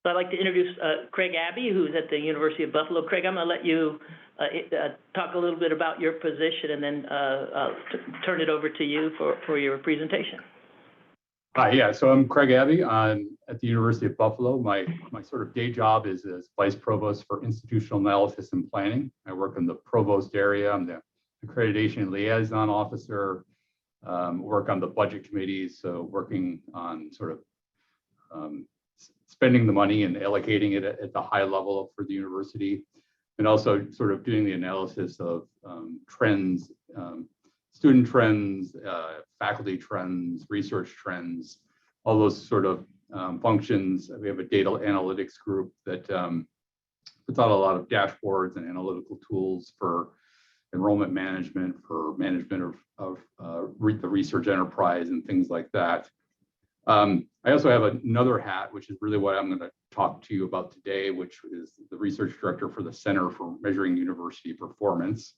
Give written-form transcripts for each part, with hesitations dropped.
So I'd like to introduce Craig Abbey, who's at the University of Buffalo. Craig, I'm going to let you talk a little bit about your position, and then turn it over to you for your presentation. Hi, yeah, so I'm Craig Abbey. I'm at the University of Buffalo. My sort of day job is as Vice Provost for Institutional Analysis and Planning. I work in the Provost area. I'm the Accreditation Liaison Officer, work on the budget committees, so working on sort of spending the money and allocating it at the high level for the university, and also sort of doing the analysis of trends, student trends, faculty trends, research trends, all those sort of functions. We have a data analytics group that puts out a lot of dashboards and analytical tools for enrollment management, for management of the research enterprise and things like that. I also have another hat, which is really what I'm going to talk to you about today, which is the research director for the Center for Measuring University Performance.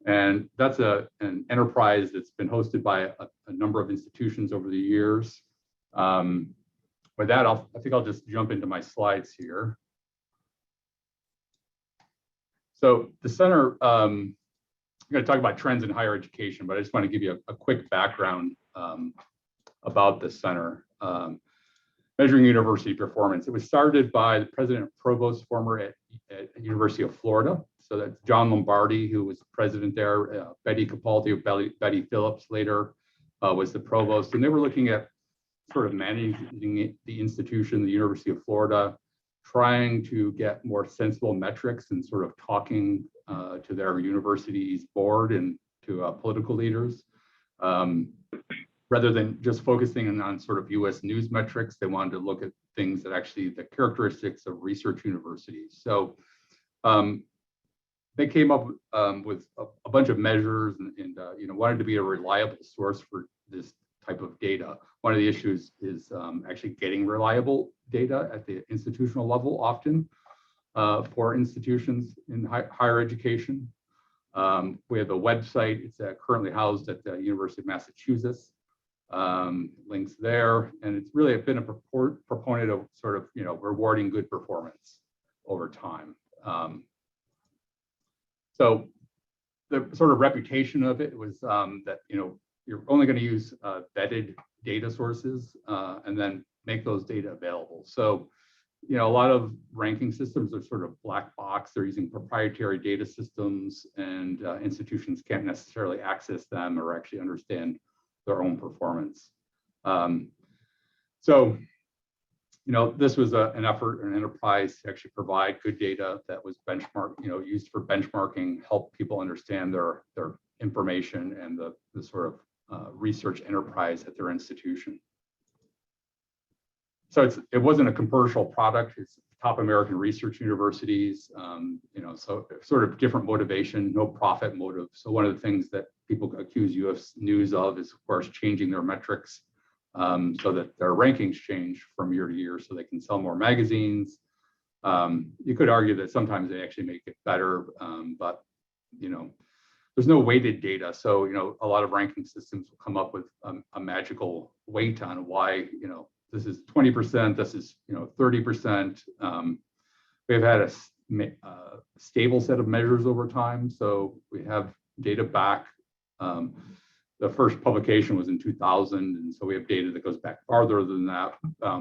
And that's an enterprise that's been hosted by a number of institutions over the years. With that, I think I'll just jump into my slides here. So the center, I'm going to talk about trends in higher education, but I just want to give you a quick background about the center. Measuring University Performance. It was started by the president and provost, former at University of Florida. So that's John Lombardi, who was president there. Betty Capaldi of Betty Phillips later was the provost. And they were looking at sort of managing the institution, the University of Florida, trying to get more sensible metrics and sort of talking to their university's board and to political leaders. Rather than just focusing on sort of US news metrics, they wanted to look at things that actually the characteristics of research universities. So they came up with a bunch of measures and wanted to be a reliable source for this type of data. One of the issues is actually getting reliable data at the institutional level often for institutions in higher education. We have a website. It's currently housed at the University of Massachusetts. Links there, and it's really been a proponent of sort of rewarding good performance over time. So the sort of reputation of it was that you're only going to use vetted data sources and then make those data available. So a lot of ranking systems are sort of black box. They're using proprietary data systems, and institutions can't necessarily access them or actually understand their own performance. So, this was an effort, an enterprise to actually provide good data that was used for benchmarking, help people understand their information and the sort of research enterprise at their institution. So it wasn't a commercial product. It's top American research universities, so sort of different motivation, no profit motive. So one of the things that people accuse US News of is, of course, changing their metrics so that their rankings change from year to year so they can sell more magazines. You could argue that sometimes they actually make it better, but there's no weighted data. So a lot of ranking systems will come up with a magical weight on why this is 20%, this is 30%. We've had a stable set of measures over time, so we have data back. The first publication was in 2000, and so we have data that goes back farther than that,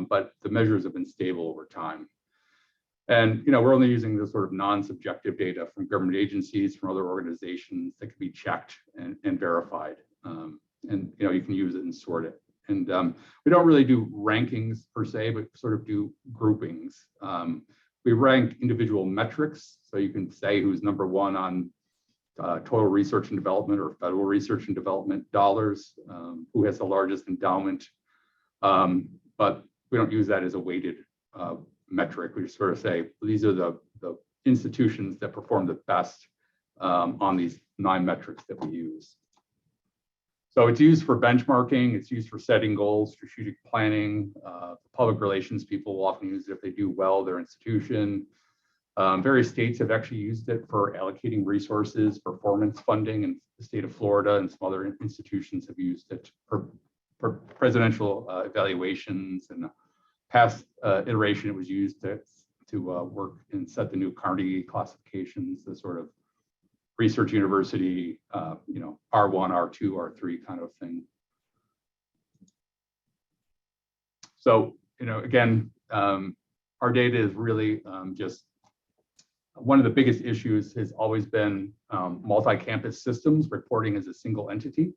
but the measures have been stable over time. And we're only using this sort of non-subjective data from government agencies, from other organizations that can be checked and verified, and you can use it and sort it. And we don't really do rankings per se, but sort of do groupings. We rank individual metrics, so you can say who's number one on total research and development or federal research and development dollars, who has the largest endowment. But we don't use that as a weighted metric. We just sort of say, these are the institutions that perform the best on these 9 metrics that we use. So it's used for benchmarking, it's used for setting goals, strategic planning. Public relations people will often use it if they do well their institution. Various states have actually used it for allocating resources, performance funding, and the state of Florida and some other institutions have used it for presidential evaluations and past iteration, it was used to work and set the new Carnegie classifications, the sort of research university, R1, R2, R3 kind of thing. So, again, our data is really just one of the biggest issues has always been multi-campus systems reporting as a single entity.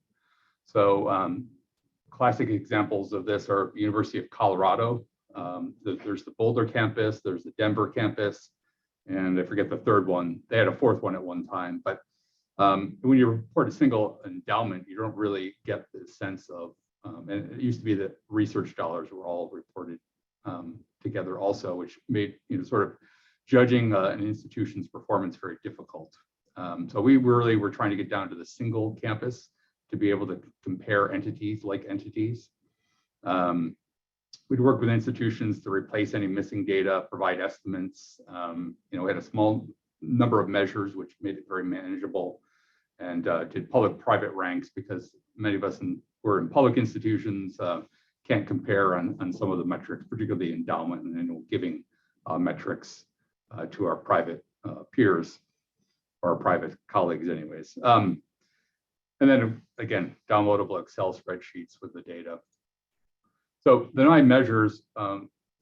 So classic examples of this are University of Colorado. There's the Boulder campus, there's the Denver campus, and I forget the third one. They had a fourth one at one time. But when you report a single endowment, you don't really get the sense of, and it used to be that research dollars were all reported together also, which made sort of judging an institution's performance very difficult. So we really were trying to get down to the single campus to be able to compare entities like entities. We'd work with institutions to replace any missing data, provide estimates. We had a small number of measures which made it very manageable, and did public-private ranks because many of us were in public institutions, can't compare on some of the metrics, particularly endowment and annual giving metrics to our private peers or our private colleagues anyways. And then again, downloadable Excel spreadsheets with the data. So the 9 measures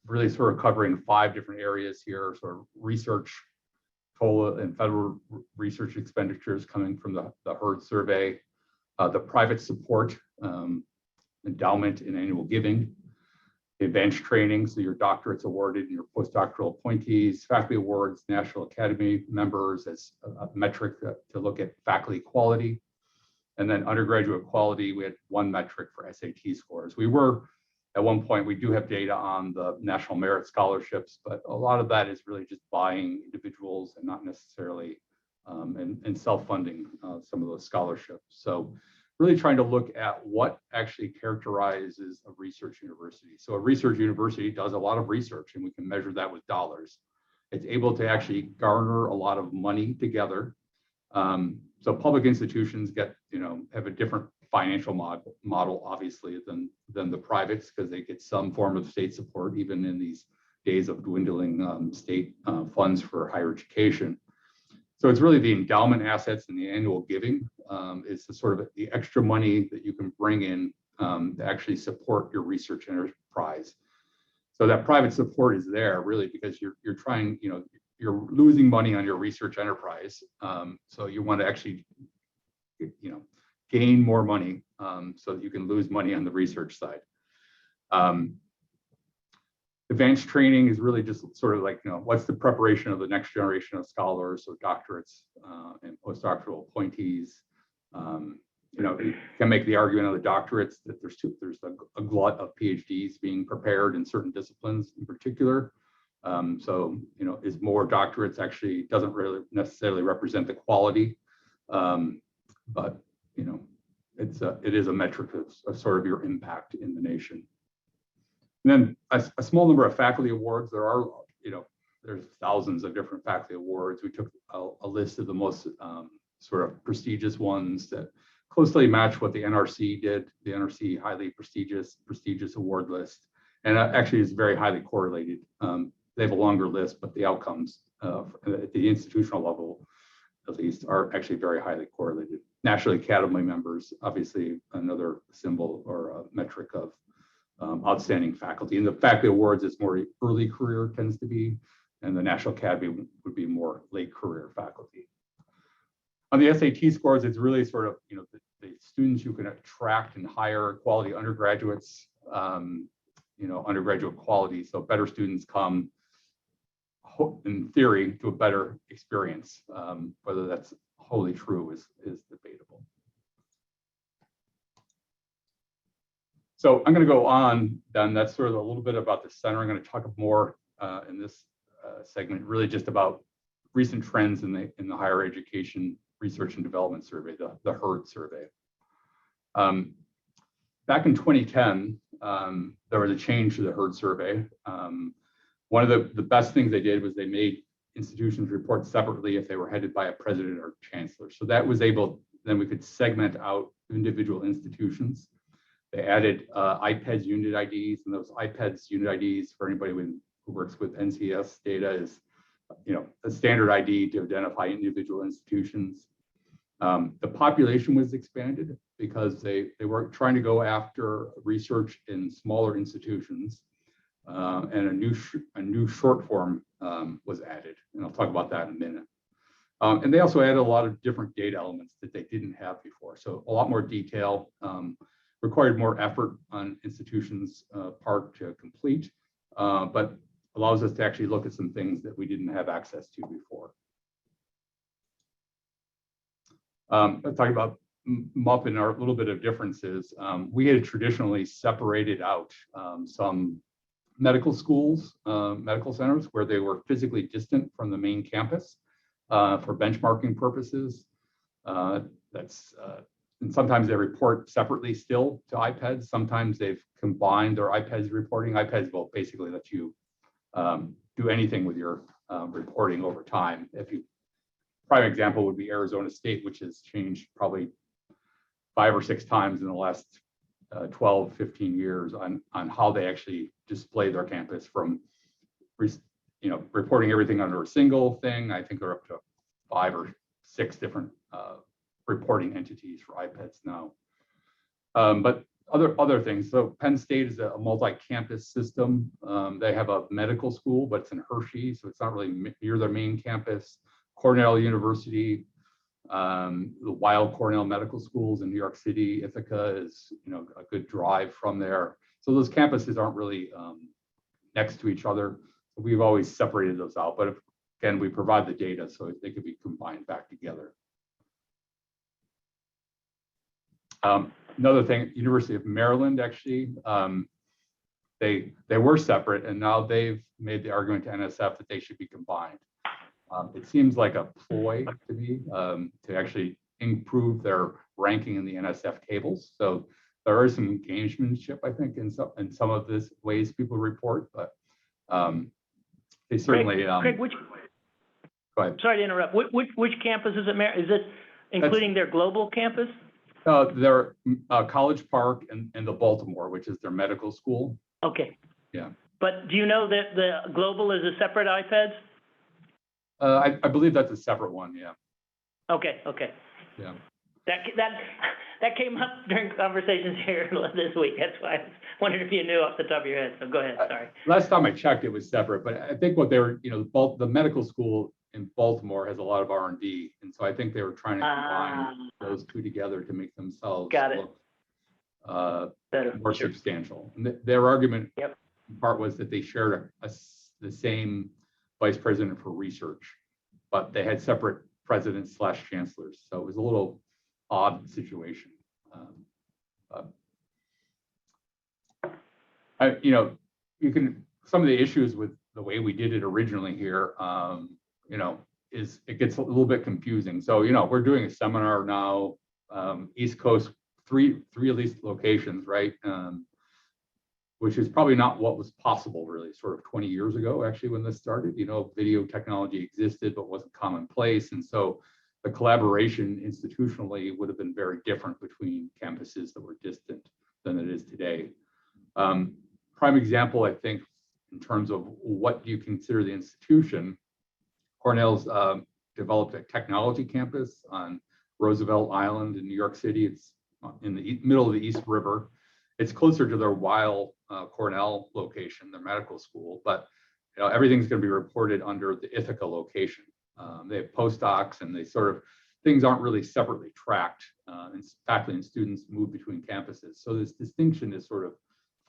really sort of covering 5 different areas here, sort of research, total and federal research expenditures coming from the HERD survey, the private support, endowment and annual giving, advanced training, so your doctorates awarded and your postdoctoral appointees, faculty awards, National Academy members as a metric to look at faculty quality. And then undergraduate quality, we had 1 metric for SAT scores. We were, at one point, we do have data on the National Merit Scholarships, but a lot of that is really just buying individuals and not necessarily and self-funding some of those scholarships. So really trying to look at what actually characterizes a research university. So a research university does a lot of research, and we can measure that with dollars. It's able to actually garner a lot of money together. So public institutions have a different financial model, obviously, than the privates, because they get some form of state support, even in these days of dwindling state funds for higher education. So it's really the endowment assets and the annual giving is the sort of the extra money that you can bring in to actually support your research enterprise. So that private support is there really because you're trying, you're losing money on your research enterprise. So you want to actually, gain more money so that you can lose money on the research side. Advanced training is really just sort of like, what's the preparation of the next generation of scholars, so doctorates and postdoctoral appointees. You can make the argument on the doctorates that there's a glut of PhDs being prepared in certain disciplines in particular. So, is more doctorates actually doesn't really necessarily represent the quality, but, it is a metric of sort of your impact in the nation. And then a small number of faculty awards. There are, there's thousands of different faculty awards. We took a list of the most sort of prestigious ones that closely match what the NRC did. The NRC highly prestigious award list, and actually is very highly correlated. They have a longer list, but the outcomes at the institutional level, at least, are actually very highly correlated. National Academy members, obviously, another symbol or a metric of outstanding faculty. And the faculty awards is more early career tends to be, and the National Academy would be more late career faculty. On the SAT scores, it's really sort of, the students you can attract and hire, quality undergraduates, undergraduate quality. So better students come, in theory, to a better experience. Whether that's wholly true is debatable. So I'm going to go on, then. That's sort of a little bit about the center. I'm going to talk more in this segment, really just about recent trends in the higher education research and development survey, the HERD survey. Back in 2010, there was a change to the HERD survey. One of the best things they did was they made institutions report separately if they were headed by a president or chancellor. So that was then we could segment out individual institutions. They added iPads unit IDs, and those iPads unit IDs for anybody who works with NCS data is, a standard ID to identify individual institutions. The population was expanded because they were trying to go after research in smaller institutions, and a new short form was added, and I'll talk about that in a minute. And they also added a lot of different data elements that they didn't have before, so a lot more detail, required more effort on institutions' part to complete, but allows us to actually look at some things that we didn't have access to before. Let's talk about MUP and our little bit of differences. We had traditionally separated out some medical schools, medical centers where they were physically distant from the main campus for benchmarking purposes. And sometimes they report separately still to iPads. Sometimes they've combined their iPads reporting. iPads will basically let you do anything with your reporting over time. Prime example would be Arizona State, which has changed probably 5 or 6 times in the last 12, 15 years on how they actually display their campus, from reporting everything under a single thing. I think they're up to 5 or 6 different reporting entities for iPads now. But other things. So Penn State is a multi-campus system. They have a medical school, but it's in Hershey, so it's not really near their main campus. Cornell University, the Weill Cornell Medical Schools in New York City, Ithaca is a good drive from there. So those campuses aren't really next to each other. We've always separated those out, but again, we provide the data so they could be combined back together. Another thing, University of Maryland, actually, they were separate, and now they've made the argument to NSF that they should be combined. It seems like a ploy to me to actually improve their ranking in the NSF tables. So there is some gamesmanship, I think, in some of this ways people report, but they certainly. Craig, go ahead. Sorry to interrupt. Which campus is it? Is it including their global campus? Their College Park and the Baltimore, which is their medical school. Okay. Yeah. But do you know that the global is a separate iPads? I believe that's a separate one. Yeah. Okay. Yeah. That came up during conversations here this week. That's why I wondered if you knew off the top of your head. So go ahead. Sorry. Last time I checked, it was separate, but I think what they were, the medical school in Baltimore has a lot of R&D, and so I think they were trying to combine those two together to make themselves look more substantial. And their argument in part was that they shared the same vice president for research, but they had separate presidents / chancellors, so it was a little odd situation. Some of the issues with the way we did it originally here, is it gets a little bit confusing. So, we're doing a seminar now, East Coast, three at least locations, right? Which is probably not what was possible really sort of 20 years ago, actually, when this started. Video technology existed, but wasn't commonplace. And so the collaboration institutionally would have been very different between campuses that were distant than it is today. Prime example, I think, in terms of what do you consider the institution, Cornell's developed a technology campus on Roosevelt Island in New York City. It's in the middle of the East River. It's closer to their Weill Cornell location, their medical school, but everything's going to be reported under the Ithaca location. They have postdocs, and things aren't really separately tracked, and faculty and students move between campuses. So this distinction is sort of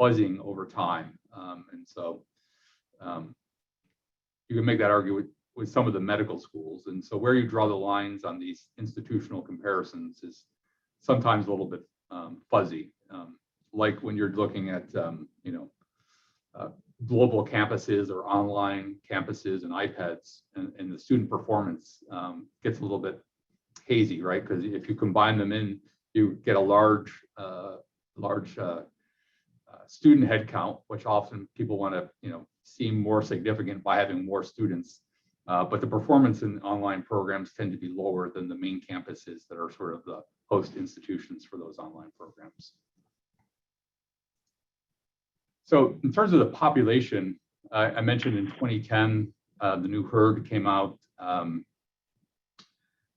fuzzing over time, and so you can make that argument with some of the medical schools. And so where you draw the lines on these institutional comparisons is sometimes a little bit fuzzy. Like when you're looking at, global campuses or online campuses and iPads, and the student performance gets a little bit hazy, right? Because if you combine them in, you get a large student head count, which often people want to, seem more significant by having more students. But the performance in online programs tend to be lower than the main campuses that are sort of the host institutions for those online programs. So in terms of the population, I mentioned in 2010, the new herd came out.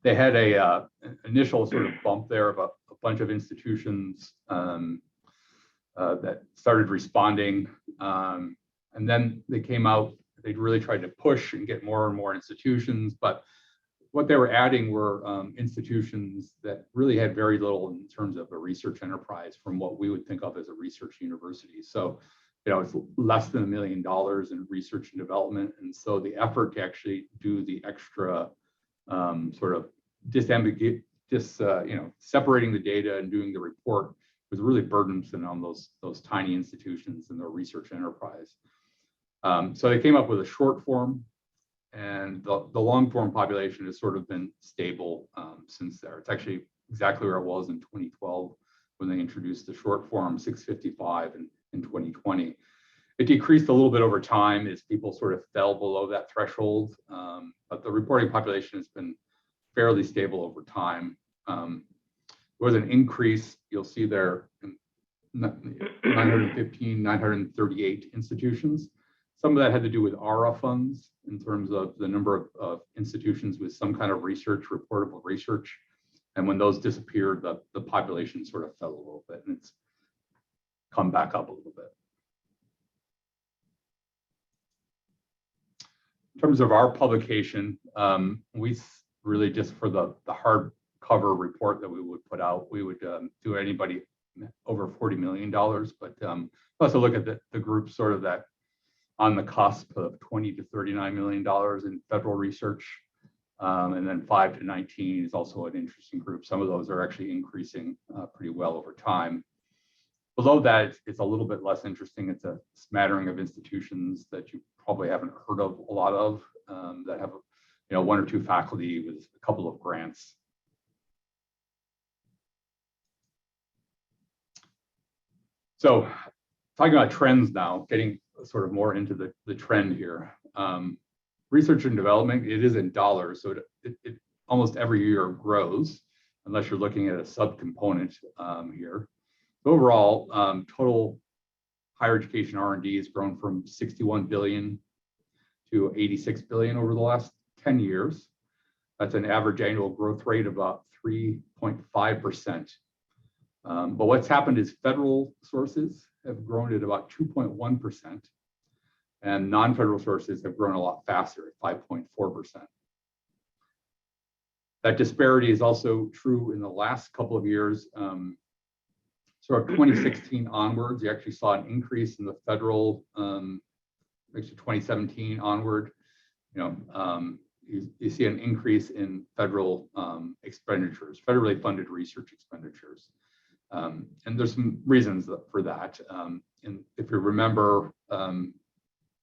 They had an initial sort of bump there of a bunch of institutions that started responding. And then they came out, they really tried to push and get more and more institutions, but what they were adding were institutions that really had very little in terms of a research enterprise from what we would think of as a research university. So, it's less than $1 million in research and development. And so the effort to actually do the extra sort of separating the data and doing the report was really burdensome on those tiny institutions and their research enterprise. So they came up with a short form, and the long form population has sort of been stable since there. It's actually exactly where it was in 2012 when they introduced the short form 655 in 2020. It decreased a little bit over time as people sort of fell below that threshold, but the reporting population has been fairly stable over time. There was an increase, you'll see there, 915, 938 institutions. Some of that had to do with ARA funds in terms of the number of institutions with some kind of research, reportable research. And when those disappeared, the population sort of fell a little bit, and it's come back up a little bit. In terms of our publication, we really just for the hardcover report that we would put out, we would do anybody over $40 million, but also look at the group sort of that on the cusp of $20 to $39 million in federal research. And then 5 to 19 is also an interesting group. Some of those are actually increasing pretty well over time. Below that, it's a little bit less interesting. It's a smattering of institutions that you probably haven't heard of a lot of, that have 1 or 2 faculty with a couple of grants. So talking about trends now, getting sort of more into the trend here. Research and development, it is in dollars, so it almost every year grows, unless you're looking at a subcomponent here. Overall, total higher education R&D has grown from 61 billion to 86 billion over the last 10 years. That's an average annual growth rate of about 3.5%. But what's happened is federal sources have grown at about 2.1%, and non-federal sources have grown a lot faster at 5.4%. That disparity is also true in the last couple of years. So of 2016 onwards, you actually saw an increase in the federal, actually 2017 onward, you see an increase in federal expenditures, federally funded research expenditures. And there's some reasons for that. And if you remember,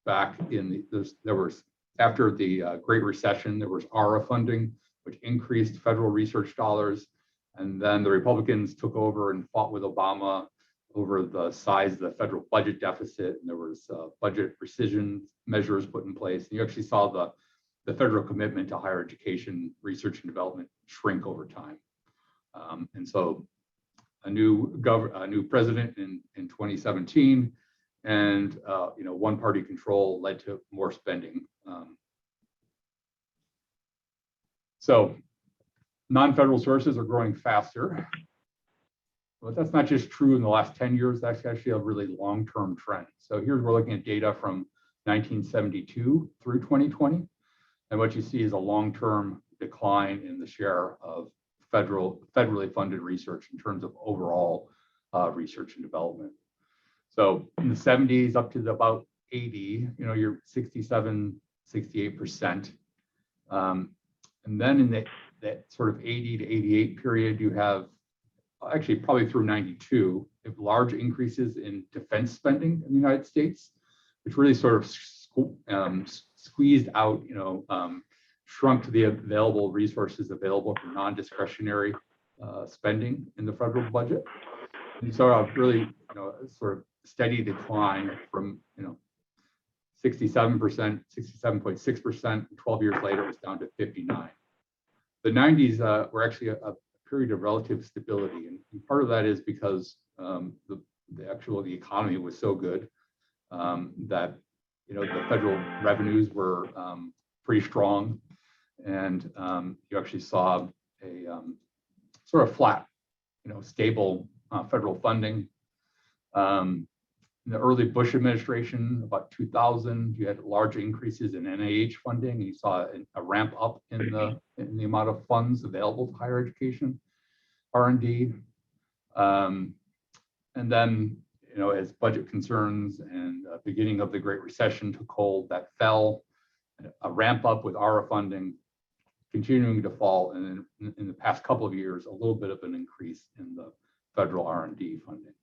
back in there was after the Great Recession, there was ARA funding, which increased federal research dollars. And then the Republicans took over and fought with Obama over the size of the federal budget deficit. And there was budget precision measures put in place. And you actually saw the federal commitment to higher education, research and development shrink over time. And so a new president in 2017, and one-party control led to more spending. So non-federal sources are growing faster, but that's not just true in the last 10 years. That's actually a really long-term trend. So here we're looking at data from 1972 through 2020, and what you see is a long-term decline in the share of federally funded research in terms of overall research and development. So in the 70s up to about 80, you're 67, 68%. And then in that sort of 80 to 88 period, you have actually probably through 92, you have large increases in defense spending in the United States, which really sort of squeezed out, shrunk to the available resources available for non-discretionary spending in the federal budget. And so a really, sort of steady decline from, 67%, 67.6%, 12 years later, it was down to 59. The 90s were actually a period of relative stability. And part of that is because the economy was so good. that, the federal revenues were pretty strong, and you actually saw a sort of flat, stable federal funding. In the early Bush administration, about 2000, you had large increases in NIH funding. You saw a ramp up in the amount of funds available to higher education, R&D. And then, as budget concerns and beginning of the Great Recession took hold, that fell. A ramp up with ARA funding continuing to fall, and in the past couple of years, a little bit of an increase in the federal R&D funding.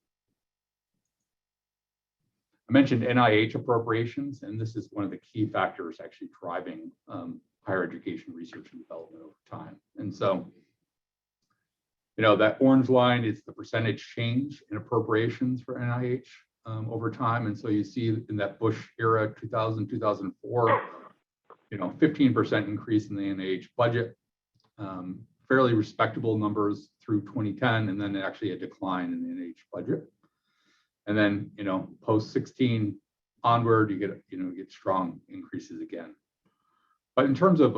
I mentioned NIH appropriations, and this is one of the key factors actually driving higher education research and development over time. And so, that orange line is the percentage change in appropriations for NIH over time. And so you see in that Bush era, 2000, 2004, 15% increase in the NIH budget, fairly respectable numbers through 2010, and then actually a decline in the NIH budget. And then, post 16 onward, you get strong increases again. But in terms of,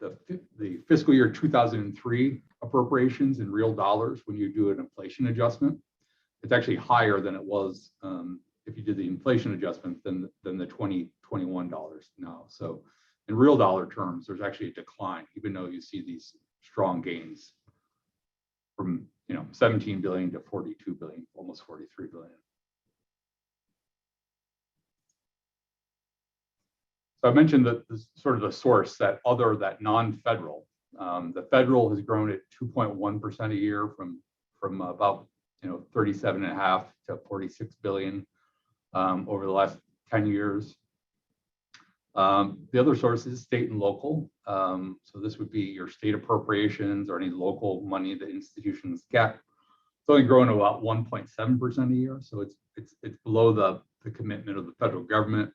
the fiscal year 2003 appropriations in real dollars, when you do an inflation adjustment, it's actually higher than it was if you did the inflation adjustment than the 2021 dollars now. So in real dollar terms, there's actually a decline, even though you see these strong gains from 17 billion to 42 billion, almost 43 billion. So I mentioned that this sort of the source, that non-federal. The federal has grown at 2.1% a year from about 37.5 to 46 billion over the last 10 years. The other source is state and local. So this would be your state appropriations or any local money that institutions get. It's only grown to about 1.7% a year. So it's below the commitment of the federal government.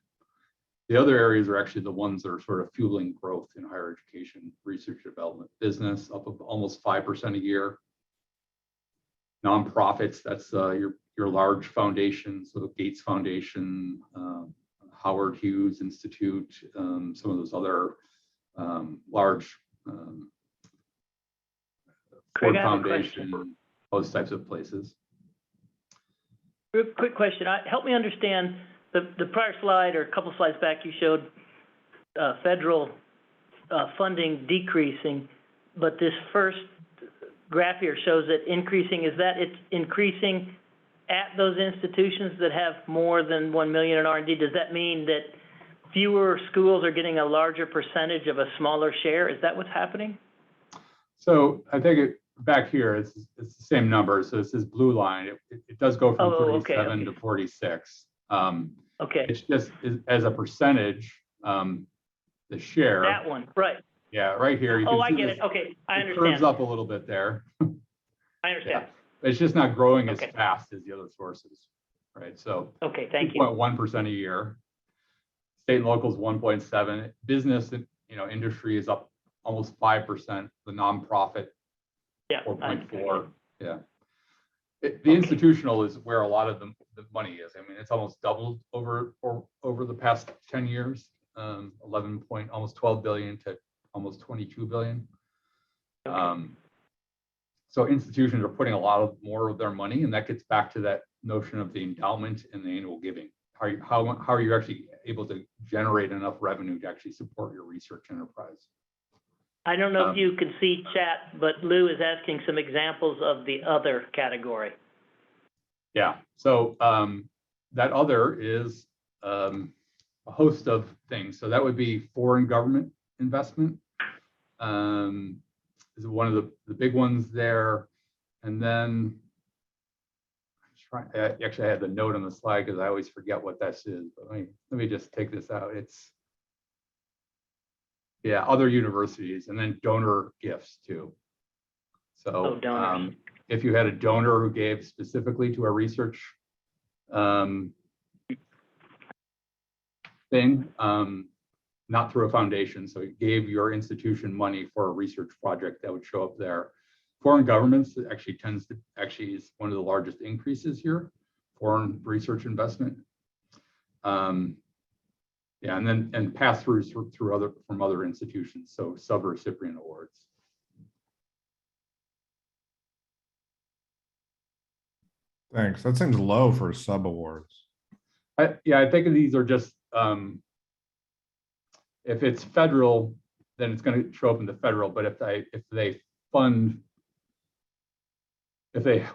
The other areas are actually the ones that are sort of fueling growth in higher education, research and development, business, up of almost 5% a year. Nonprofits, that's your large foundations, so the Gates Foundation, Howard Hughes Institute, some of those other large Ford Foundation, those types of places. Real quick question. Help me understand the prior slide, or a couple slides back, you showed federal funding decreasing, but this first graph here shows it increasing. Is that it's increasing at those institutions that have more than 1 million in R&D? Does that mean that fewer schools are getting a larger percentage of a smaller share? Is that what's happening? So I think back here, it's the same number. So this is blue line. It does go from 37 to 46. Okay. It's just as a percentage, the share. That one, right. Yeah, right here. You Oh, can I see get this, it. Okay, I it understand. curves up a little bit there. I understand. Yeah. It's just not growing as Okay. fast as the other sources, right? So Okay, thank you. 2.1% a year. State and local is 1.7. Business, industry is up almost 5%. The nonprofit, Yeah. 4.4. Yeah. The institutional is where a lot of the money is. I mean, it's almost doubled over the past 10 years, almost 12 billion to almost 22 billion. Okay. So institutions are putting a lot more of their money, and that gets back to that notion of the endowment and the annual giving. How are you actually able to generate enough revenue to actually support your research enterprise? I don't know if you can see chat, but Lou is asking some examples of the other category. Yeah, so that other is a host of things. So that would be foreign government investment. Is one of the big ones there. And then, actually I had the note on the slide because I always forget what this is, but let me just take this out. It's, yeah, other universities, and then donor gifts too. So if you had a donor who gave specifically to a research thing, not through a foundation, so it gave your institution money for a research project, that would show up there. Foreign governments actually is one of the largest increases here, foreign research investment. Yeah, and pass-throughs from other institutions, so sub-recipient awards. Thanks. That seems low for sub awards. Yeah, I think these are just, if it's federal, then it's going to show up in the federal, but if they fund,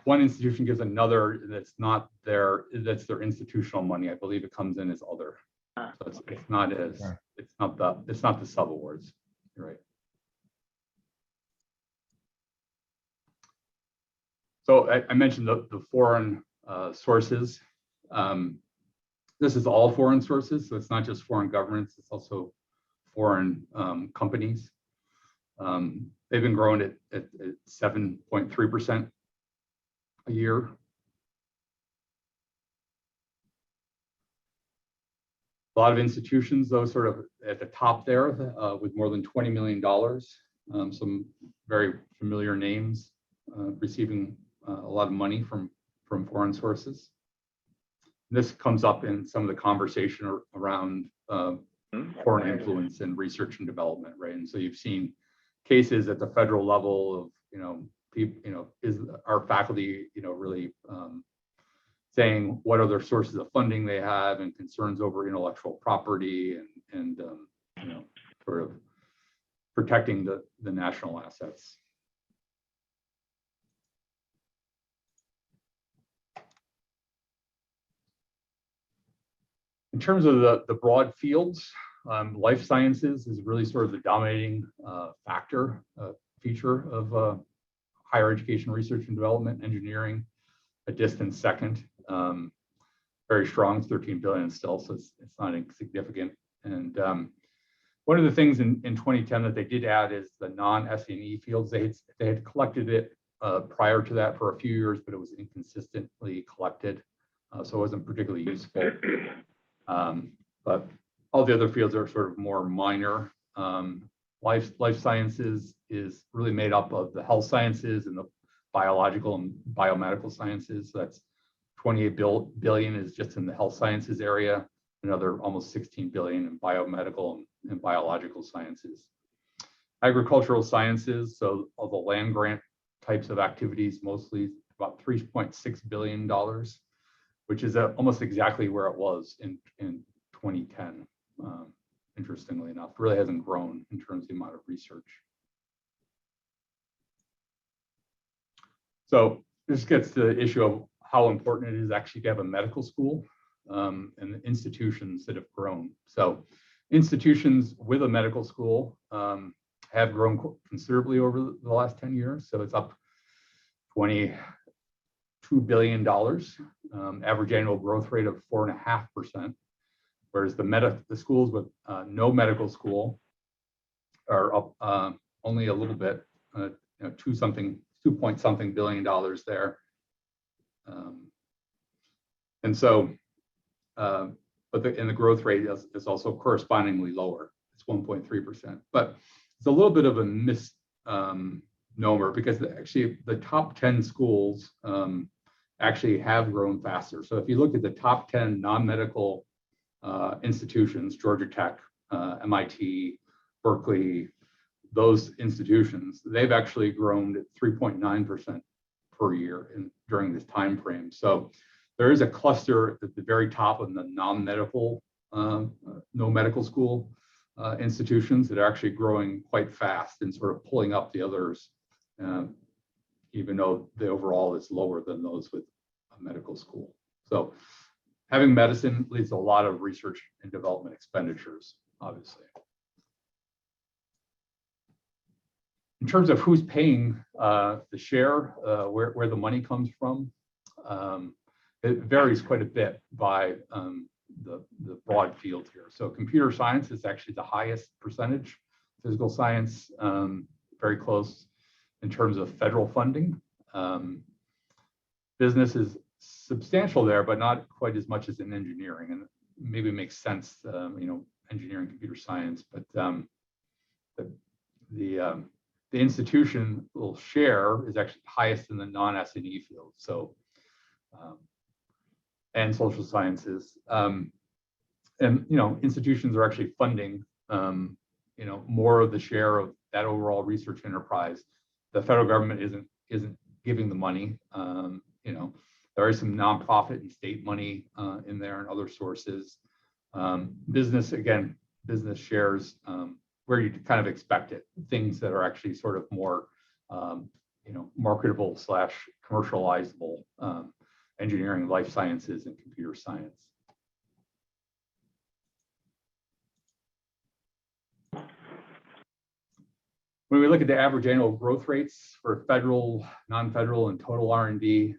one institution gives another that's their institutional money, I believe it comes in as other. So it's not the sub awards. You're right. So I mentioned the foreign sources. This is all foreign sources, so it's not just foreign governments, it's also foreign companies. They've been growing at 7.3% a year. A lot of institutions, though, sort of at the top there with more than $20 million. Some very familiar names receiving a lot of money from foreign sources. This comes up in some of the conversation around foreign influence in research and development, right? And so you've seen cases at the federal level of, people, is our faculty, really saying what other sources of funding they have and concerns over intellectual property and sort of protecting the national assets. In terms of the broad fields, life sciences is really sort of the dominating feature of higher education research and development. Engineering, a distant second. Very strong, 13 billion still, so it's not insignificant. And one of the things in 2010 that they did add is the non-SE&E fields. They had collected it prior to that for a few years, but it was inconsistently collected, so it wasn't particularly useful. But all the other fields are sort of more minor. Life sciences is really made up of the health sciences and the biological and biomedical sciences. So that's 28 billion is just in the health sciences area, another almost 16 billion in biomedical and biological sciences. Agricultural sciences, so all the land grant types of activities, mostly about $3.6 billion, which is almost exactly where it was in 2010. Interestingly enough, really hasn't grown in terms of the amount of research. So this gets to the issue of how important it is actually to have a medical school and the institutions that have grown. So institutions with a medical school have grown considerably over the last 10 years. So it's up $22 billion, average annual growth rate of 4.5%. Whereas the schools with no medical school are up only a little bit, $2.something billion there. And so, but the growth rate is also correspondingly lower. It's 1.3%. But it's a little bit of a misnomer because actually the top 10 schools actually have grown faster. So if you look at the top 10 non-medical institutions, Georgia Tech, MIT, Berkeley, those institutions, they've actually grown at 3.9% per year during this time frame. So there is a cluster at the very top of the non-medical, no medical school institutions that are actually growing quite fast and sort of pulling up the others, even though the overall is lower than those with a medical school. So having medicine leads to a lot of research and development expenditures, obviously. In terms of who's paying the share, where the money comes from, it varies quite a bit by the broad field here. So computer science is actually the highest percentage. Physical science, very close in terms of federal funding. Business is substantial there, but not quite as much as in engineering. And maybe it makes sense, engineering, computer science, but the institutional share is actually highest in the non-S&E field. So and social sciences. And institutions are actually funding more of the share of that overall research enterprise. The federal government isn't giving the money. There is some nonprofit and state money in there and other sources. Business shares where you kind of expect it, things that are actually sort of more marketable / commercializable, engineering, life sciences, and computer science. When we look at the average annual growth rates for federal, non-federal, and total R&D,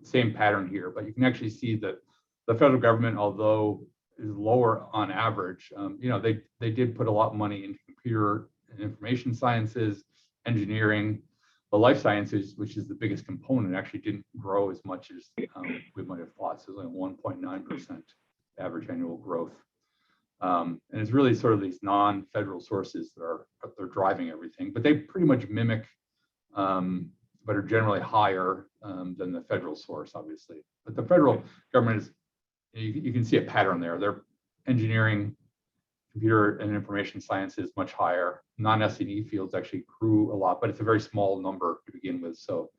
same pattern here, but you can actually see that the federal government, although is lower on average, they did put a lot of money into computer and information sciences, engineering. The life sciences, which is the biggest component, actually didn't grow as much as we might have thought. So it was only 1.9% average annual growth. And it's really sort of these non-federal sources that they're driving everything, but they pretty much mimic, but are generally higher than the federal source, obviously. But the federal government is, you can see a pattern there. Their engineering, computer and information sciences much higher. Non-S&E fields actually grew a lot, but it's a very small number to begin with. So,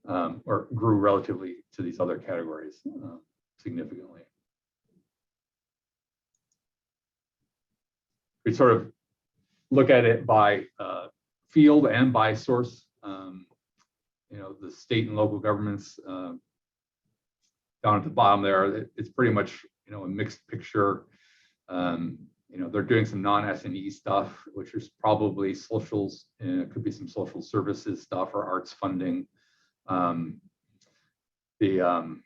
or grew relatively to these other categories significantly. We sort of look at it by field and by source. The state and local governments down at the bottom there, it's pretty much a mixed picture. They're doing some non-S&E stuff, which is probably socials, and it could be some social services stuff or arts funding. The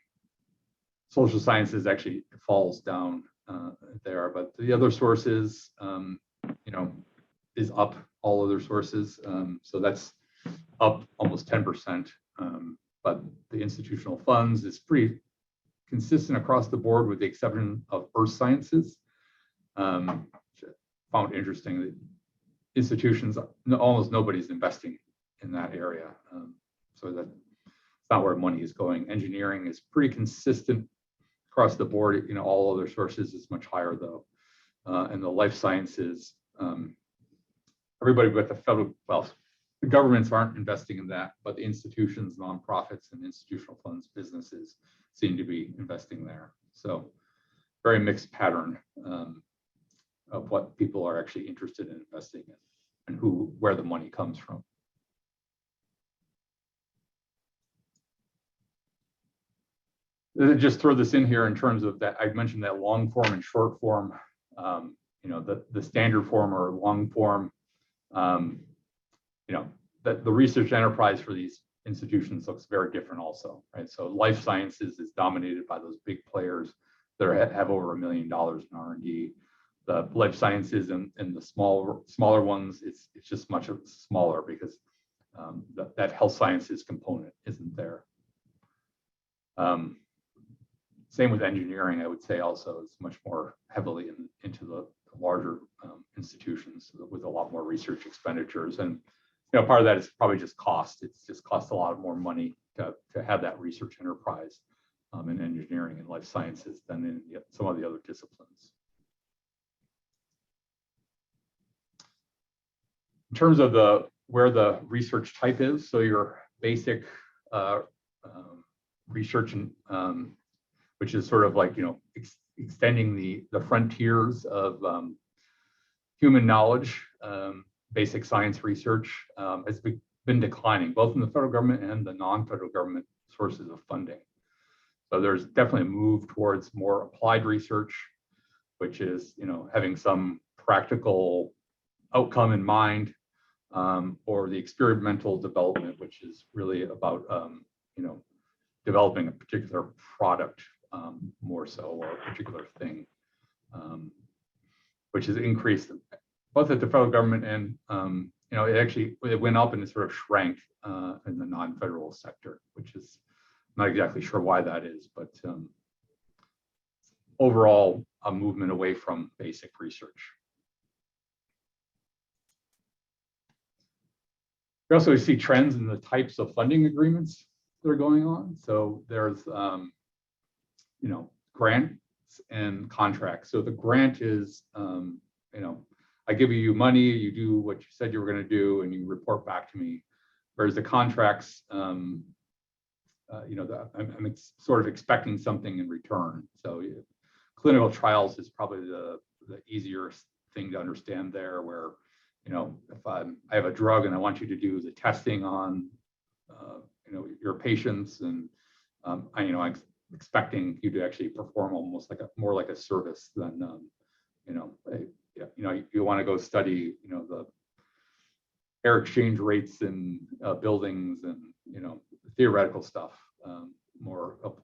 social sciences actually falls down there, but the other sources, is up, all other sources. So that's up almost 10%. But the institutional funds is pretty consistent across the board with the exception of earth sciences. Which I found interesting that institutions, almost nobody's investing in that area. So that's not where money is going. Engineering is pretty consistent across the board. All other sources is much higher though. And the life sciences, everybody but the federal, well, the governments aren't investing in that, but the institutions, nonprofits, and institutional funds, businesses seem to be investing there. So very mixed pattern of what people are actually interested in investing in and where the money comes from. Just throw this in here in terms of that. I mentioned that long form and short form. The standard form or long form. That the research enterprise for these institutions looks very different also, right? So life sciences is dominated by those big players that have over $1 million in R&D. The life sciences and the smaller ones, it's just much smaller because that health sciences component isn't there. Same with engineering, I would say also is much more heavily into the larger institutions with a lot more research expenditures. And part of that is probably just cost. It's just cost a lot more money to have that research enterprise in engineering and life sciences than in some of the other disciplines. In terms of where the research type is, so your basic research, which is sort of like extending the frontiers of human knowledge, basic science research has been declining, both in the federal government and the non-federal government sources of funding. So there's definitely a move towards more applied research, which is having some practical outcome in mind, or the experimental development, which is really about developing a particular product more so, or a particular thing, which has increased both at the federal government and it went up and it sort of shrank in the non-federal sector, which is not exactly sure why that is, but overall a movement away from basic research. We also see trends in the types of funding agreements that are going on. So there's grants and contracts. So the grant is, I give you money, you do what you said you were going to do, and you report back to me. Whereas the contracts, I'm sort of expecting something in return. So clinical trials is probably the easier thing to understand there, where, if I have a drug and I want you to do the testing on, your patients, and I'm expecting you to actually perform almost more like a service than, you want to go study, the air exchange rates in buildings and, theoretical stuff, more of,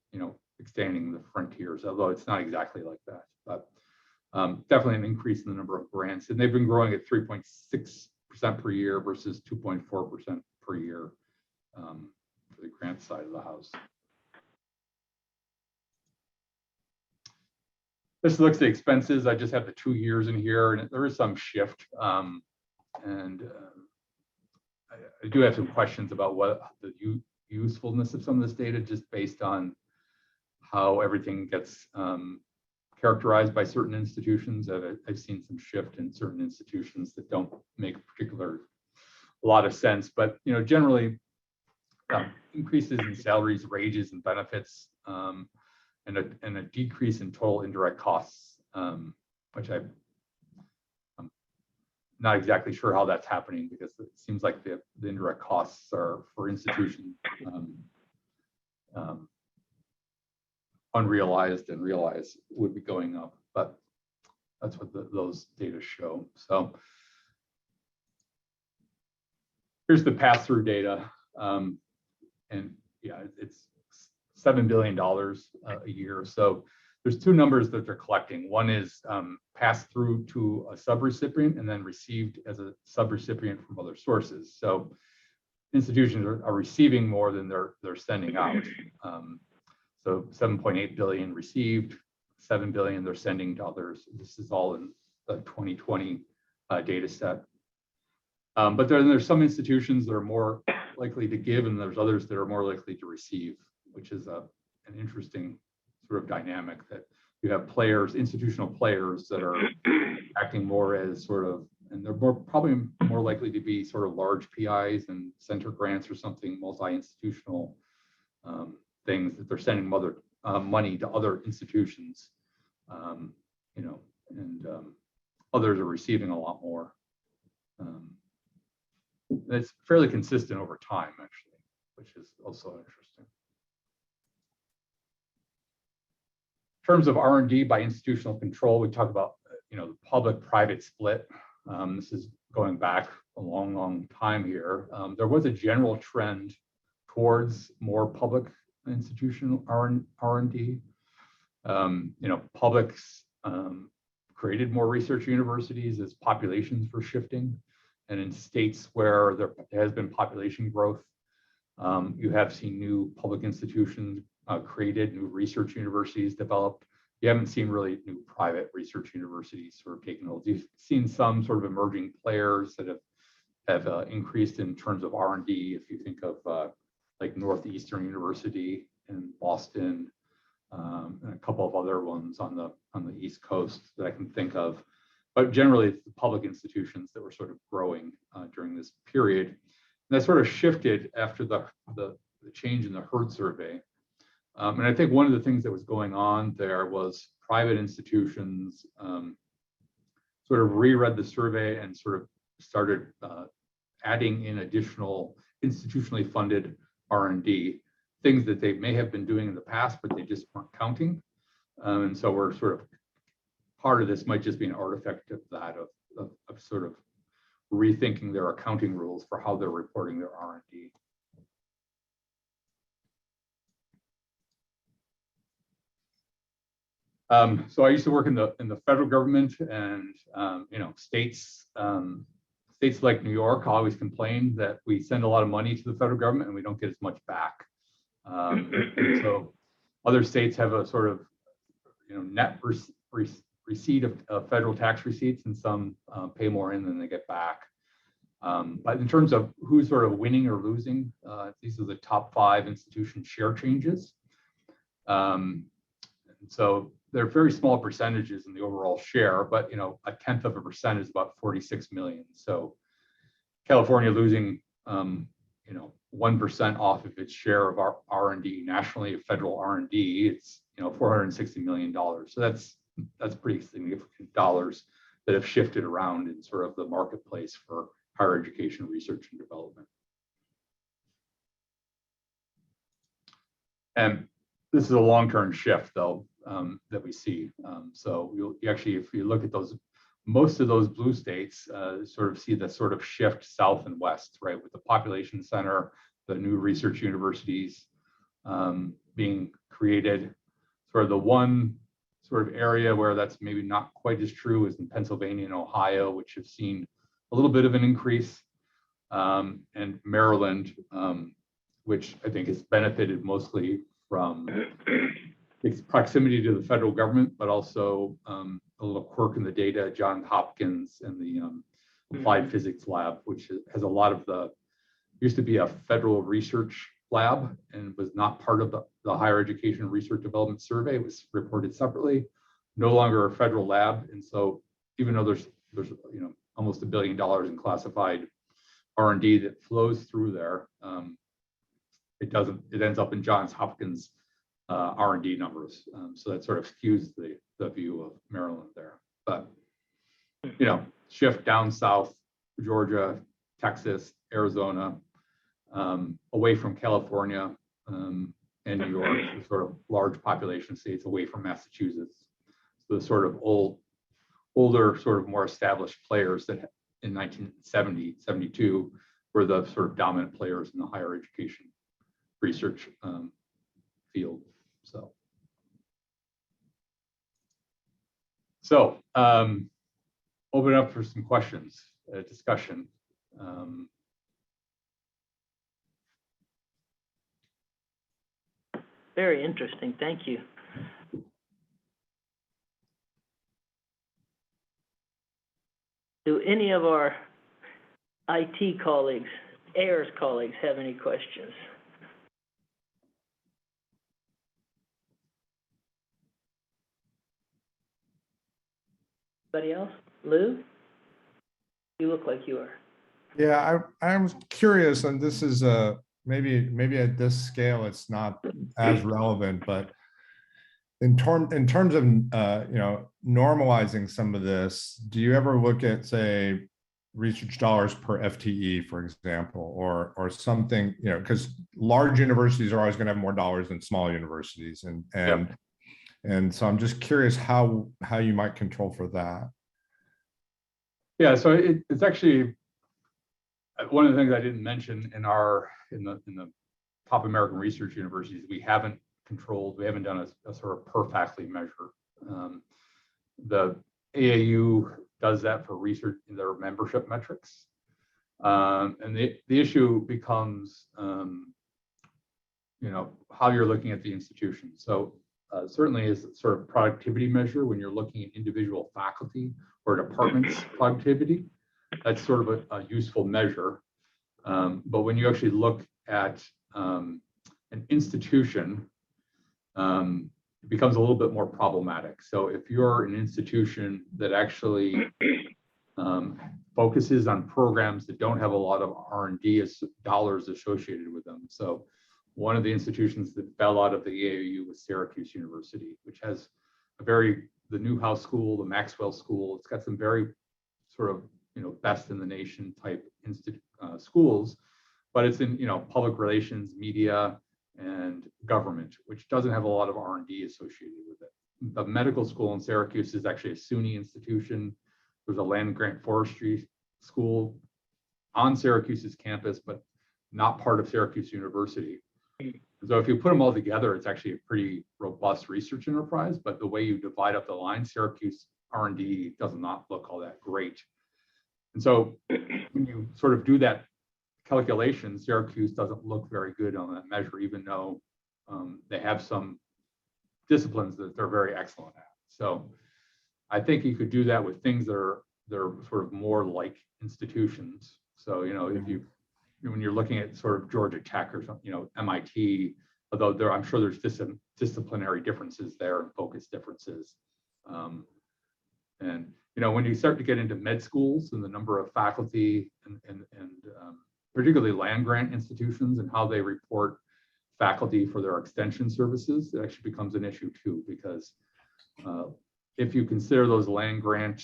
extending the frontiers, although it's not exactly like that, but definitely an increase in the number of grants, and they've been growing at 3.6% per year versus 2.4% per year for the grant side of the house. This looks at the expenses. I just have the 2 years in here, and there is some shift. I do have some questions about what the usefulness of some of this data, just based on how everything gets characterized by certain institutions. I've seen some shift in certain institutions that don't make a lot of sense, but generally increases in salaries, wages, and benefits, and a decrease in total indirect costs, which I'm not exactly sure how that's happening, because it seems like the indirect costs are for institutions unrealized and realized would be going up, but that's what those data show. So here's the pass-through data, and yeah, it's $7 billion a year. So there's 2 numbers that they're collecting. One is passed through to a subrecipient and then received as a subrecipient from other sources. So institutions are receiving more than they're sending out. So 7.8 billion received, 7 billion they're sending to others. This is all in the 2020 data set. But there's some institutions that are more likely to give, and there's others that are more likely to receive, which is an interesting sort of dynamic, that you have players, institutional players, that are acting more as sort of, and they're probably more likely to be sort of large PIs and center grants or something, multi-institutional things, that they're sending money to other institutions, and others are receiving a lot more. It's fairly consistent over time, actually, which is also interesting. In terms of R&D by institutional control, we talk about the public-private split. This is going back a long time here. There was a general trend towards more public institutional R&D. Publics created more research universities as populations were shifting, and in states where there has been population growth, you have seen new public institutions created, new research universities developed. You haven't seen really new private research universities sort of taking hold. You've seen some sort of emerging players that have increased in terms of R&D. If you think of like Northeastern University in Boston, and a couple of other ones on the East Coast that I can think of. But generally, it's the public institutions that were sort of growing during this period. And that sort of shifted after the change in the Herd survey. And I think one of the things that was going on there was private institutions sort of reread the survey and sort of started adding in additional institutionally funded R&D, things that they may have been doing in the past, but they just weren't counting. And so we're sort of, part of this might just be an artifact of that, of sort of rethinking their accounting rules for how they're reporting their R&D. So I used to work in the federal government, and states like New York always complain that we send a lot of money to the federal government and we don't get as much back. And so other states have a sort of net receipt of federal tax receipts, and some pay more in than they get back. But in terms of who's sort of winning or losing, these are the top 5 institution share changes. And so they're very small percentages in the overall share, but you know, 0.1% is about 46 million. So California losing you know, 1% off of its share of our R&D nationally, federal R&D, it's, you know, $460 million. So that's pretty significant dollars that have shifted around in sort of the marketplace for higher education research and development. And this is a long-term shift, though, that we see. So you actually, if you look at those, most of those blue states sort of see the sort of shift south and west, right? With the population center, the new research universities being created. Sort of the one sort of area where that's maybe not quite as true is in Pennsylvania and Ohio, which have seen a little bit of an increase, and Maryland, which I think has benefited mostly from its proximity to the federal government, but also a little quirk in the data, Johns Hopkins and the Applied Physics Lab, which has a lot of the, used to be a federal research lab and was not part of the higher education research development survey. It was reported separately, no longer a federal lab. And so even though there's you know, almost $1 billion in classified R&D that flows through there, it ends up in Johns Hopkins R&D numbers. So that sort of skews the view of Maryland there. But, you know, shift down south, Georgia, Texas, Arizona, away from California and New York, sort of large population states, away from Massachusetts. So the sort of older, sort of more established players that in 1970, 72 were the sort of dominant players in the higher education research field. So open up for some questions, discussion. Very interesting. Thank you. Do any of our IT colleagues, AIRS colleagues, have any questions? Anybody else? Lou? You look like you are. Yeah, I'm curious, and this is maybe at this scale it's not as relevant, but in terms of you know, normalizing some of this, do you ever look at, say, research dollars per FTE, for example, or something, you know, because large universities are always going to have more dollars than small universities, and so I'm just curious how you might control for that. Yeah, so it's actually one of the things I didn't mention in the top American research universities. We haven't done a sort of per faculty measure. The AAU does that for research in their membership metrics, and the issue becomes you know, how you're looking at the institution. So certainly is sort of productivity measure when you're looking at individual faculty or departments productivity. That's sort of a useful measure. But when you actually look at an institution, it becomes a little bit more problematic. So if you're an institution that actually focuses on programs that don't have a lot of R&D dollars associated with them. So one of the institutions that fell out of the AAU was Syracuse University, which has the Newhouse School, the Maxwell School. It's got some very sort of, you know, best in the nation type schools, but it's in, you know, public relations, media, and government, which doesn't have a lot of R&D associated with it. The medical school in Syracuse is actually a SUNY institution. There's a land grant forestry school on Syracuse's campus, but not part of Syracuse University. So if you put them all together, it's actually a pretty robust research enterprise, but the way you divide up the line, Syracuse R&D does not look all that great. And so when you sort of do that calculation, Syracuse doesn't look very good on that measure, even though they have some disciplines that they're very excellent at. So I think you could do that with things that they're sort of more like institutions. So, you know, when you're looking at sort of Georgia Tech or something, you know, MIT, although I'm sure there's disciplinary differences there and focus differences. And when you start to get into med schools and the number of faculty and particularly land grant institutions and how they report faculty for their extension services, it actually becomes an issue too, because if you consider those land grant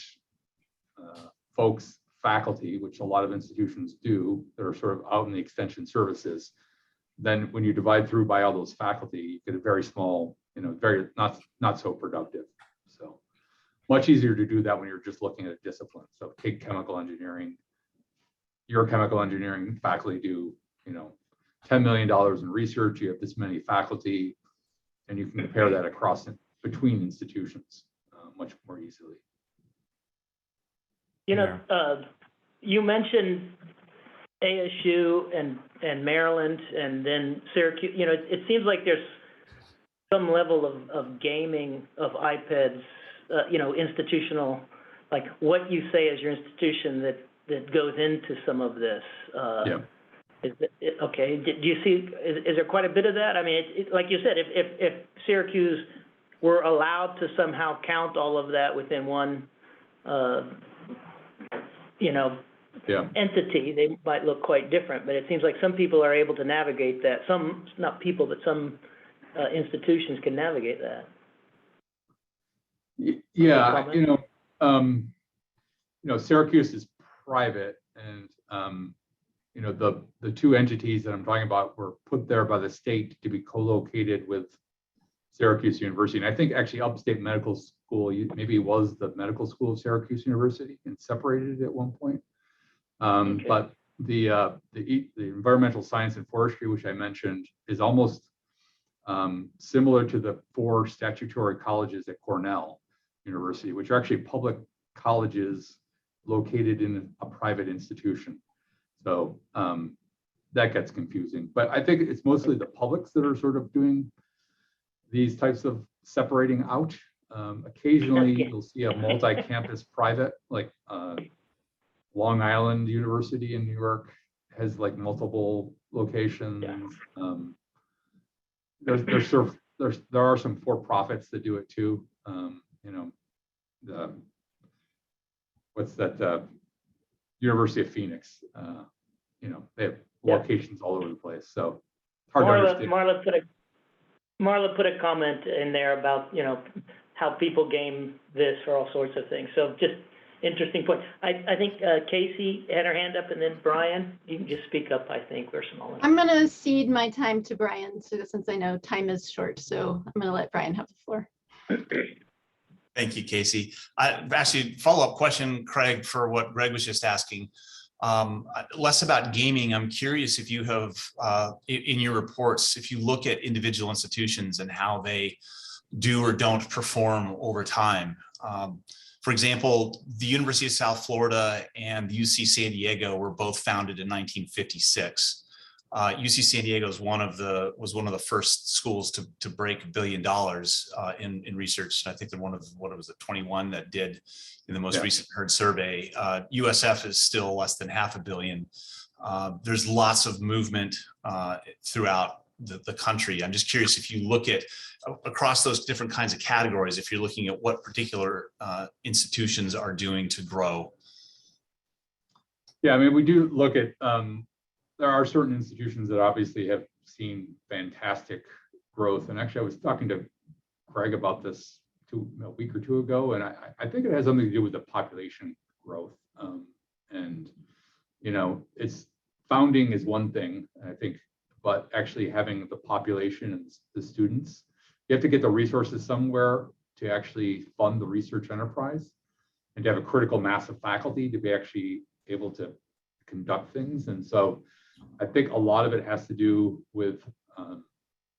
folks faculty, which a lot of institutions do, that are sort of out in the extension services, then when you divide through by all those faculty, you get a very small, very not so productive. So much easier to do that when you're just looking at a discipline. So take chemical engineering. Your chemical engineering faculty do, $10 million in research. You have this many faculty, and you can compare that across between institutions much more easily. You mentioned ASU and Maryland, and then Syracuse. It seems like there's some level of gaming of iPads. Institutional, like what you say as your institution that goes into some of this. Yeah. Okay. Do you see? Is there quite a bit of that? I mean, like you said, if Syracuse were allowed to somehow count all of that within one, entity, they might look quite different. But it seems like some people are able to navigate that. Some, not people, but some institutions can navigate that. Yeah, Syracuse is private, and the two entities that I'm talking about were put there by the state to be co-located with Syracuse University. And I think actually Upstate Medical School maybe was the medical school of Syracuse University and separated it at one point. Okay. But the environmental science and forestry, which I mentioned, is almost similar to the 4 statutory colleges at Cornell University, which are actually public colleges located in a private institution. So that gets confusing. But I think it's mostly the publics that are sort of doing these types of separating out. Occasionally, you'll see a multi-campus private, like Long Island University in New York has like multiple locations. Yeah. There are some for-profits that do it too. What's that? University of Phoenix. They have locations all over the place. So it's hard to understand. Marla put a comment in there about how people game this for all sorts of things. So just interesting point. I think Casey had her hand up, and then Brian. You can just speak up. I think we're small enough. I'm going to cede my time to Brian, since I know time is short. So I'm going to let Brian have the floor. Thank you, Casey. Actually, follow-up question, Craig, for what Greg was just asking. Less about gaming. I'm curious if you have, in your reports, if you look at individual institutions and how they do or don't perform over time. For example, the University of South Florida and the UC San Diego were both founded in 1956. UC San Diego was one of the first schools to break $1 billion in research. I think they're one of, what was it, 21 that did in the most recent HERD survey. USF is still less than $500 million. There's lots of movement throughout the country. I'm just curious if you look at across those different kinds of categories, if you're looking at what particular institutions are doing to grow. Yeah, I mean, we do look at, there are certain institutions that obviously have seen fantastic growth. And actually, I was talking to Craig about this a week or two ago, and I think it has something to do with the population growth. It's founding is one thing, I think, but actually having the population and the students, you have to get the resources somewhere to actually fund the research enterprise and to have a critical mass of faculty to be actually able to conduct things. And so I think a lot of it has to do with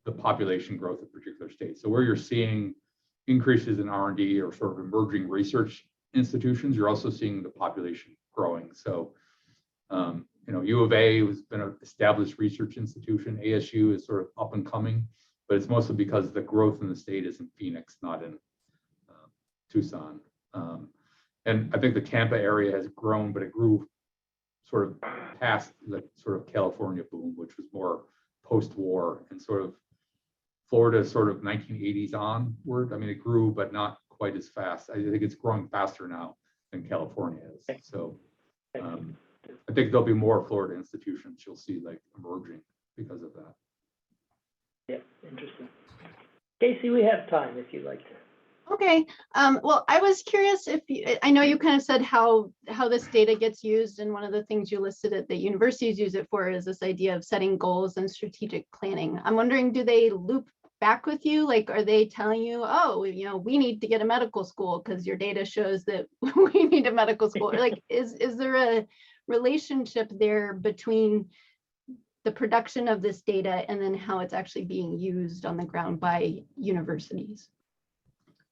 the population growth of particular states. So where you're seeing increases in R&D or sort of emerging research institutions, you're also seeing the population growing. So, U of A has been an established research institution. ASU is sort of up and coming, but it's mostly because the growth in the state is in Phoenix, not in Tucson. And I think the Tampa area has grown, but it grew sort of past the sort of California boom, which was more post-war and sort of Florida is sort of 1980s onward. I mean, it grew, but not quite as fast. I think it's growing faster now than California is. So I think there'll be more Florida institutions you'll see like emerging because of that. Yeah, interesting. Casey, we have time if you'd like to. Okay, well, I was curious if I know you kind of said how this data gets used, and one of the things you listed it that universities use it for is this idea of setting goals and strategic planning. I'm wondering, do they loop back with you? Like, are they telling you, oh, you know, we need to get a medical school because your data shows that we need a medical school? Or like, is there a relationship there between the production of this data and then how it's actually being used on the ground by universities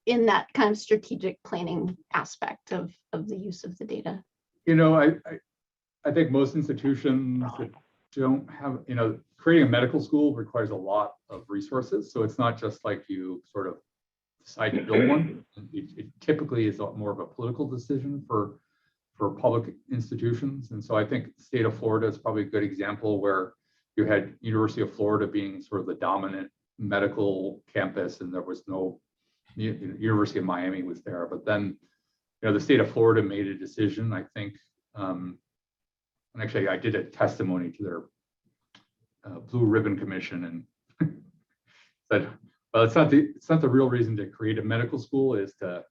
in that kind of strategic planning aspect of the use of the data? You know, I think most institutions that don't have, you know, creating a medical school requires a lot of resources. So it's not just like you sort of decide to build one. It typically is more of a political decision for public institutions. And so I think the state of Florida is probably a good example where you had University of Florida being sort of the dominant medical campus, and there was no, University of Miami was there, but then, you know, the state of Florida made a decision, I think, and actually I did a testimony to their Blue Ribbon Commission and said, well, it's not the real reason to create a medical school is to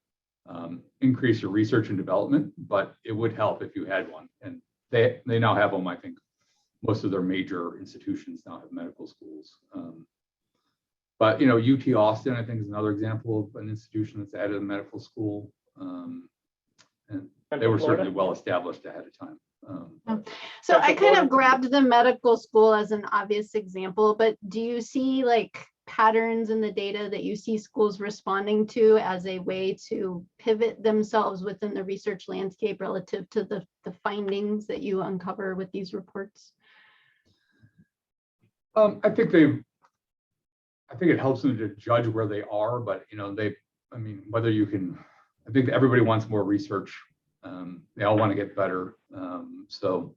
increase your research and development, but it would help if you had one. And they now have them. I think most of their major institutions now have medical schools. But, you know, UT Austin, I think, is another example of an institution that's added a medical school. And they were certainly well established ahead of time. So I kind of grabbed the medical school as an obvious example, but do you see like patterns in the data that you see schools responding to as a way to pivot themselves within the research landscape relative to the findings that you uncover with these reports? I think it helps them to judge where they are, but, you know, I mean, whether you can, I think everybody wants more research. They all want to get better. So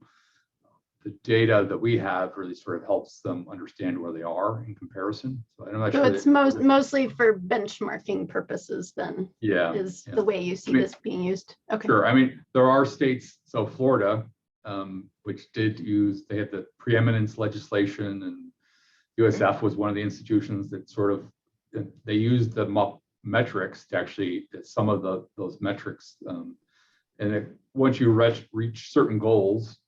the data that we have really sort of helps them understand where they are in comparison. So I'm not So sure it's mostly for benchmarking purposes then, is yeah. the way you see this being used. Okay. Sure. I mean, there are states, so Florida, which they had the preeminence legislation, and USF was one of the institutions that sort of, they used the metrics to actually, some of those metrics. And once you reach certain goals,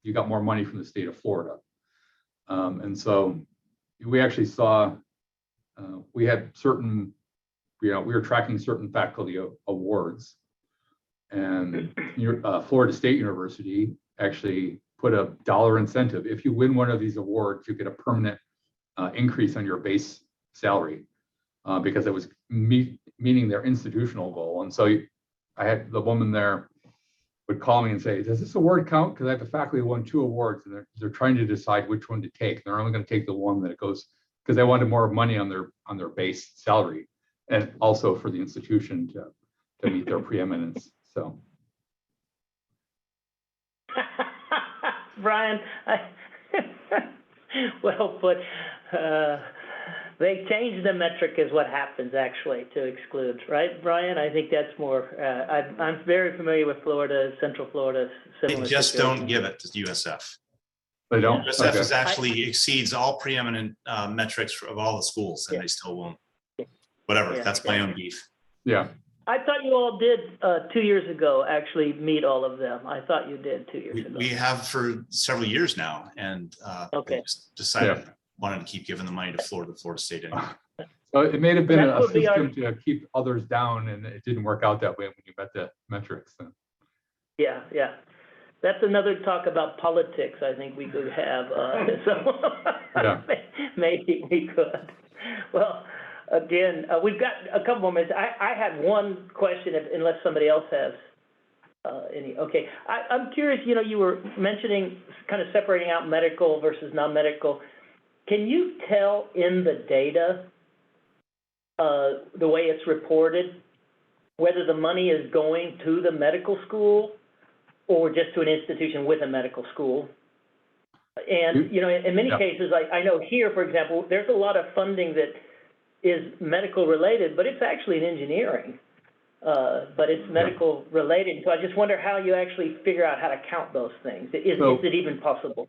you got more money from the state of Florida. And so we actually saw, we had certain, you know, we were tracking certain faculty awards, and Florida State University actually put a dollar incentive. If you win one of these awards, you get a permanent increase on your base salary because it was meeting their institutional goal. And so I had the woman there would call me and say, does this award count? Because I have the faculty who won 2 awards, and they're trying to decide which one to take. They're only going to take the one that it goes, because they wanted more money on their base salary, and also for the institution to meet their preeminence. So Brian, well put. They changed the metric is what happens actually to exclude, right, Brian? I think that's more, I'm very familiar with Florida, Central Florida. They just don't give it to USF. they don't. USF Okay. is actually exceeds all preeminent metrics of all the schools, and they still won't. Whatever, that's my own beef. Yeah. I thought you all did 2 years ago actually meet all of them. I thought you did 2 years ago. We have for several years now, and Okay. just decided wanted to keep giving the money to Florida State anyway. So it may have been That a would be system to keep others down, and it didn't work out that way when you met the metrics. So. Yeah. That's another talk about politics I think we could have. So maybe we could. Well, again, we've got a couple more minutes. I had one question, unless somebody else has any. Okay, I'm curious, you know, you were mentioning kind of separating out medical versus non-medical. Can you tell in the data, the way it's reported, whether the money is going to the medical school or just to an institution with a medical school? And, you know, in many cases, I know here, for example, there's a lot of funding that is medical related, but it's actually in engineering. But it's medical related. So I just wonder how you actually figure out how to count those things. Is it even possible?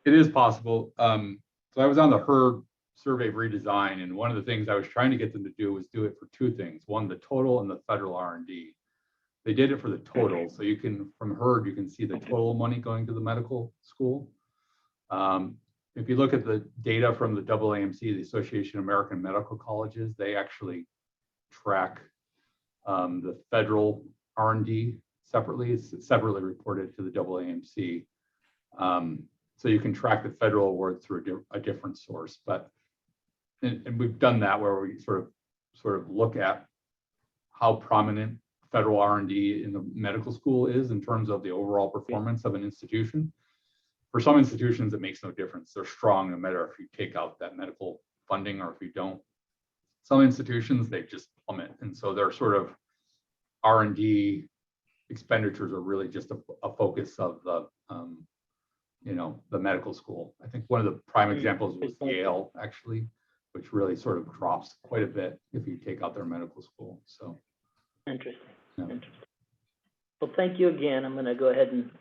It is possible. So I was on the HERD survey of redesign, and one of the things I was trying to get them to do was do it for two things. One, the total, and the federal R&D. They did it for the total. So you can, from HERD, you can see the total money going to the medical school. If you look at the data from the AAMC, the Association of American Medical Colleges, they actually track the federal R&D separately. It's separately reported to the AAMC. So you can track the federal award through a different source, but and we've done that where we sort of look at how prominent federal R&D in the medical school is in terms of the overall performance of an institution. For some institutions, it makes no difference. They're strong no matter if you take out that medical funding or if you don't. Some institutions, they just plummet. And so they're sort of R&D expenditures are really just a focus of the, the medical school. I think one of the prime examples was Yale, actually, which really sort of drops quite a bit if you take out their medical school. So Interesting. yeah. Interesting. Well, thank you again. I'm going to go ahead and